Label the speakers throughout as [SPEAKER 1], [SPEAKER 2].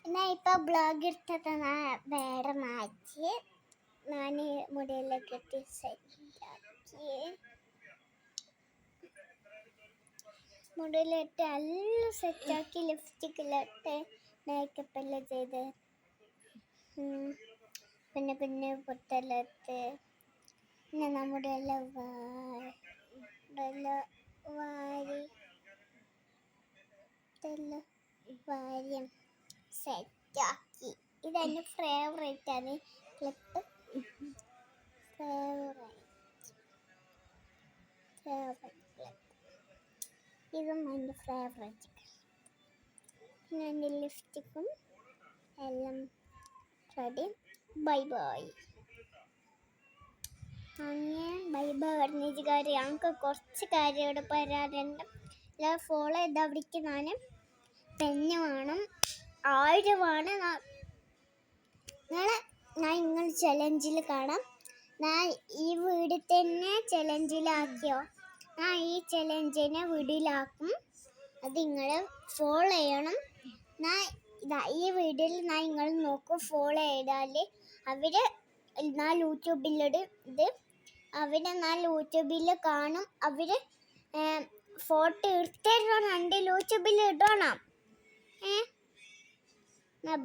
[SPEAKER 1] ഞാൻ ഇപ്പോൾ ബ്ലോഗ് എടുത്തത് വേറെ മാറ്റി ഞാൻ മുടിയെല്ലാം കെട്ടി സെറ്റാക്കി മുടിയിലിട്ട് എല്ലാം സെറ്റാക്കി ലിപ്സ്റ്റിക്കിലിട്ട് മേക്കപ്പ് എല്ലാം ചെയ്ത് പിന്നെ പൊട്ടെല്ലാം പിന്നെ നമ്മുടെ എല്ലാം വാരി സെറ്റാക്കി. ഇതെൻ്റെ ഫേവറേറ്റ് ആണ് ക്ലിപ്പ്. ഇതും എൻ്റെ ഫേവറേറ്റ്. പിന്നെ എൻ്റെ ലിപ്സ്റ്റിക്കും എല്ലാം റെഡി. Bye bye. അങ്ങനെ ബൈ ബൈ പറഞ്ഞ കാര്യം ഞങ്ങൾക്ക് കുറച്ച് കാര്യം ഇവിടെ പറയാറുണ്ട്. എല്ലാവരും ഫോളോ ചെയ്താൽ അവിടേക്ക് ഞാൻ പെന്ന് വേണം 1000 നാളെ ഞാൻ നിങ്ങൾ ചലഞ്ചിൽ കാണാം. ഞാൻ ഈ വീഡിയോ തന്നെ ചലഞ്ചിലാക്കിയോ, ഞാൻ ഈ ചലഞ്ചിനെ വീഡിയോയിലാക്കും. അത് നിങ്ങൾ ഫോളോ ചെയ്യണം. ഈ വീഡിയോയിൽ ഞാൻ നിങ്ങൾ നോക്കും. ഫോളോ ചെയ്താൽ ഞാൻ യൂട്യൂബിലിടും. ഞാൻ യൂട്യൂബിൽ കാണും. ഫോട്ടോ എടുത്തിടണം, എൻ്റെ യൂട്യൂബിൽ ഇടണം.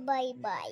[SPEAKER 1] Bye bye.